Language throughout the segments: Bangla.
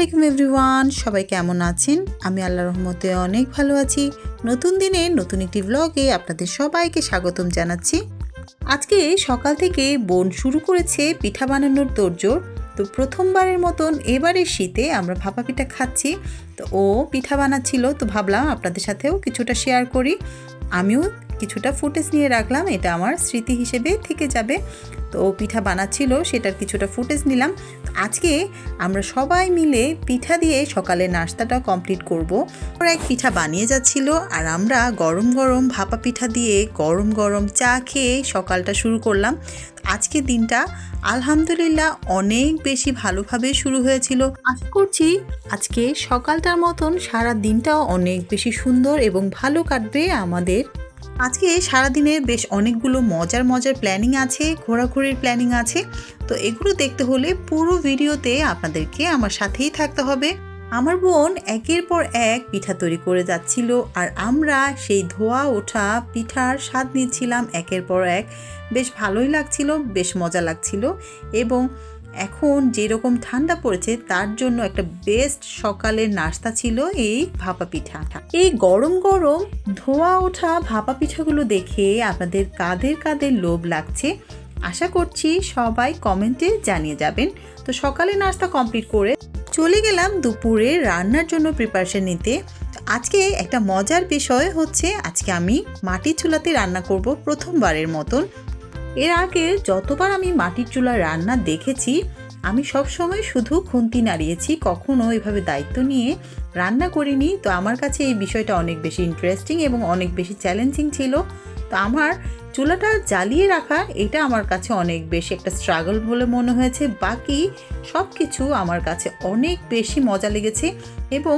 আলাইকুম এভরিওয়ান, সবাই কেমন আছেন? আমি আল্লাহর রহমতে অনেক ভালো আছি। নতুন দিনে নতুন একটি ব্লগে আপনাদের সবাইকে স্বাগতম জানাচ্ছি। আজকে সকাল থেকে বোন শুরু করেছে পিঠা বানানোর তোড়জোড়। তো প্রথমবারের মতন এবারের শীতে আমরা ভাপা পিঠা খাচ্ছি। তো ও পিঠা বানাচ্ছিল, তো ভাবলাম আপনাদের সাথেও কিছুটা শেয়ার করি। আমিও কিছুটা ফুটেজ নিয়ে রাখলাম, এটা আমার স্মৃতি হিসেবে থেকে যাবে। তো ও পিঠা বানাচ্ছিল, সেটার কিছুটা ফুটেজ নিলাম। আজকে আমরা সবাই মিলে পিঠা দিয়ে সকালে নাস্তাটা কমপ্লিট করব। ওরা এক পিঠা বানিয়ে যাচ্ছিল আর আমরা গরম গরম ভাপা পিঠা দিয়ে গরম গরম চা খেয়ে সকালটা শুরু করলাম। আজকে দিনটা আলহামদুলিল্লাহ অনেক বেশি ভালোভাবে শুরু হয়েছিল। আশা করছি আজকে সকালটার মতন সারা দিনটাও অনেক বেশি সুন্দর এবং ভালো কাটবে আমাদের। আজকে সারাদিনে বেশ অনেকগুলো মজার মজার প্ল্যানিং আছে, ঘোরাঘুরির প্ল্যানিং আছে। তো এগুলো দেখতে হলে পুরো ভিডিওতে আপনাদেরকে আমার সাথেই থাকতে হবে। আমার বোন একের পর এক পিঠা তৈরি করে যাচ্ছিল আর আমরা সেই ধোয়া ওঠা পিঠার স্বাদ নিচ্ছিলাম একের পর এক। বেশ ভালোই লাগছিল, বেশ মজা লাগছিল। এবং এখন যেরকম ঠান্ডা পড়েছে তার জন্য একটা বেস্ট সকালের নাস্তা ছিল এই ভাপা পিঠা। এই গরম গরম ধোয়া ওঠা ভাপা পিঠাগুলো দেখে আপনাদের কাদের কাদের লোভ লাগছে আশা করছি সবাই কমেন্টে জানিয়ে যাবেন। তো সকালে নাস্তা কমপ্লিট করে চলে গেলাম দুপুরে রান্নার জন্য প্রিপারেশন নিতে। আজকে একটা মজার বিষয় হচ্ছে, আজকে আমি মাটির চুলাতে রান্না করব প্রথমবারের মতন। এর আগে যতবার আমি মাটির চুলার রান্না দেখেছি আমি সবসময় শুধু খুন্তি নাড়িয়েছি, কখনো এভাবে দায়িত্ব নিয়ে রান্না করিনি। তো আমার কাছে এই বিষয়টা অনেক বেশি ইন্টারেস্টিং এবং অনেক বেশি চ্যালেঞ্জিং ছিল। তো আমার চুলাটা জ্বালিয়ে রাখা এটা আমার কাছে অনেক বেশি একটা স্ট্রাগল বলে মনে হয়েছে। বাকি সব কিছু আমার কাছে অনেক বেশি মজা লেগেছে। এবং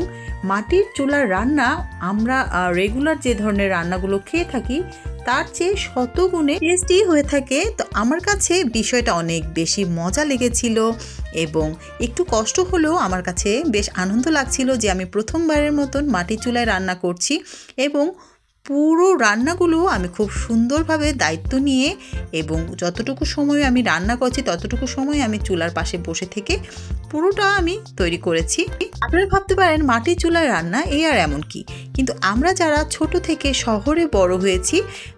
মাটির চুলার রান্না আমরা রেগুলার যে ধরনের রান্নাগুলো খেয়ে থাকি তার চেয়ে শতগুণে টেস্টি হয়ে থাকে। তো আমার কাছে বিষয়টা অনেক বেশি মজা লেগেছিল এবং একটু কষ্ট হলেও আমার কাছে বেশ আনন্দ লাগছিল যে আমি প্রথমবারের মতন মাটির চুলায় রান্না করছি। এবং পুরো রান্নাগুলো আমি খুব সুন্দরভাবে দায়িত্ব নিয়ে এবং যতটুকু সময় আমি রান্না করছি ততটুকু সময় আমি চুলার পাশে বসে থেকে পুরোটা আমি তৈরি করেছি। আপনারা ভাবতে পারেন মাটির চুলায় রান্না এই আর এমন কি, কিন্তু আমরা যারা ছোট থেকে শহরে বড় হয়েছি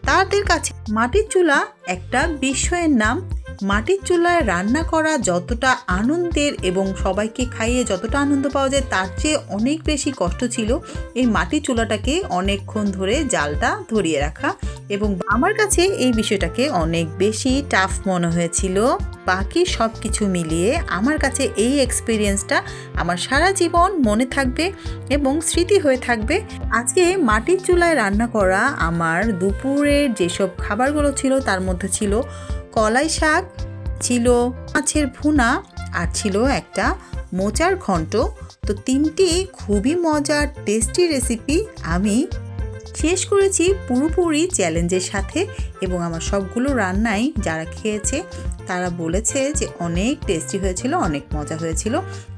তাদের কাছে মাটির চুলা একটা বিস্ময়ের নাম। মাটির চুলায় রান্না করা যতটা আনন্দের এবং সবাইকে খাইয়ে যতটা আনন্দ পাওয়া যায় তার চেয়ে অনেক বেশি কষ্ট ছিল এই মাটির চুলাটাকে অনেকক্ষণ ধরে জালটা ধরিয়ে রাখা। এবং আমার কাছে এই বিষয়টাকে অনেক বেশি টাফ মনে হয়েছিল। বাকি সব কিছু মিলিয়ে আমার কাছে এই এক্সপিরিয়েন্সটা আমার সারা জীবন মনে থাকবে এবং স্মৃতি হয়ে থাকবে। আজকে মাটির চুলায় রান্না করা আমার দুপুরের যেসব খাবারগুলো ছিল তার মধ্যে ছিল কলাই শাক, ছিল মাছের ভুনা আর ছিল একটা মোচার ঘন্ট। তো তিনটি খুবই মজার টেস্টি রেসিপি আমি শেষ করেছি পুরোপুরি চ্যালেঞ্জের সাথে। এবং আমার সবগুলো রান্নাই যারা খেয়েছে তারা বলেছে যে অনেক টেস্টি হয়েছিল, অনেক মজা হয়েছিল।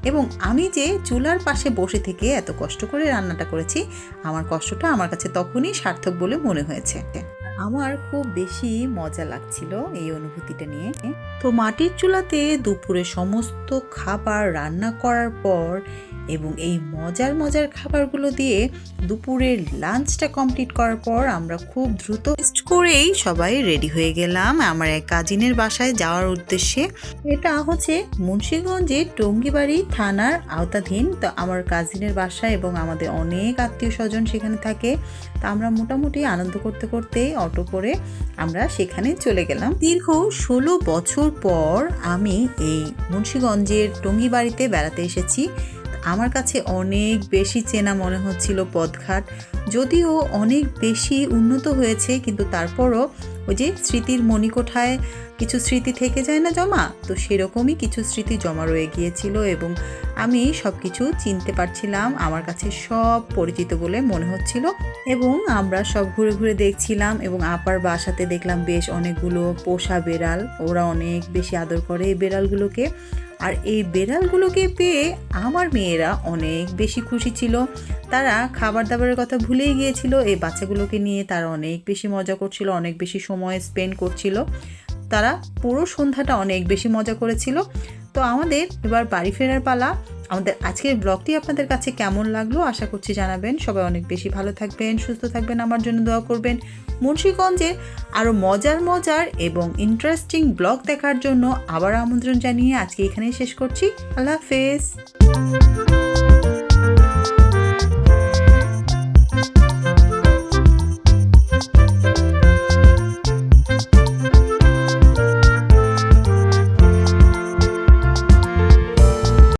এবং আমি যে চুলার পাশে বসে থেকে এত কষ্ট করে রান্নাটা করেছি আমার কষ্টটা আমার কাছে তখনই সার্থক বলে মনে হয়েছে। আমার খুব বেশি মজা লাগছিল এই অনুভূতিটা নিয়ে। তো মাটির চুলাতে দুপুরে সমস্ত খাবার রান্না করার পর এবং এই মজার মজার খাবারগুলো দিয়ে দুপুরের লাঞ্চটা কমপ্লিট করার পর আমরা খুব দ্রুত রেস্ট করেই সবাই রেডি হয়ে গেলাম আমার এক কাজিনের বাসায় যাওয়ার উদ্দেশ্যে। এটা হচ্ছে মুন্সিগঞ্জের টঙ্গিবাড়ি থানার আওতাধীন। তো আমার কাজিনের বাসা এবং আমাদের অনেক আত্মীয় স্বজন সেখানে থাকে। তো আমরা মোটামুটি আনন্দ করতে করতে অটো করে আমরা সেখানে চলে গেলাম। দীর্ঘ 16 বছর পর আমি এই মুন্সিগঞ্জের টঙ্গিবাড়িতে বেড়াতে এসেছি। আমার কাছে অনেক বেশি চেনা মনে হচ্ছিল পথঘাট, যদিও অনেক বেশি উন্নত হয়েছে কিন্তু তারপরও ওই যে স্মৃতির মণিকোঠায় কিছু স্মৃতি থেকে যায় না জমা, তো সেরকমই কিছু স্মৃতি জমা রয়ে গিয়েছিল এবং আমি সব কিছু চিনতে পারছিলাম। আমার কাছে সব পরিচিত বলে মনে হচ্ছিল এবং আমরা সব ঘুরে ঘুরে দেখছিলাম। এবং আপার বাসাতে দেখলাম বেশ অনেকগুলো পোষা বেড়াল, ওরা অনেক বেশি আদর করে এই বেড়ালগুলোকে। আর এই বেড়ালগুলোকে পেয়ে আমার মেয়েরা অনেক বেশি খুশি ছিল। তারা খাবার দাবারের কথা ভুলেই গিয়েছিল, এই বাচ্চাগুলোকে নিয়ে তারা অনেক বেশি মজা করছিল, অনেক বেশি সময় স্পেন্ড করছিল। তারা পুরো সন্ধ্যাটা অনেক বেশি মজা করেছিল। তো আমাদের এবার বাড়ি ফেরার পালা। আমাদের আজকের ব্লগটি আপনাদের কাছে কেমন লাগলো আশা করছি জানাবেন। সবাই অনেক বেশি ভালো থাকবেন, সুস্থ থাকবেন, আমার জন্য দোয়া করবেন। মুন্সিগঞ্জের আরও মজার এবং ইন্টারেস্টিং ব্লগ দেখার জন্য আবার আমন্ত্রণ জানিয়ে আজকে এখানেই শেষ করছি। আল্লাহ হাফেজ।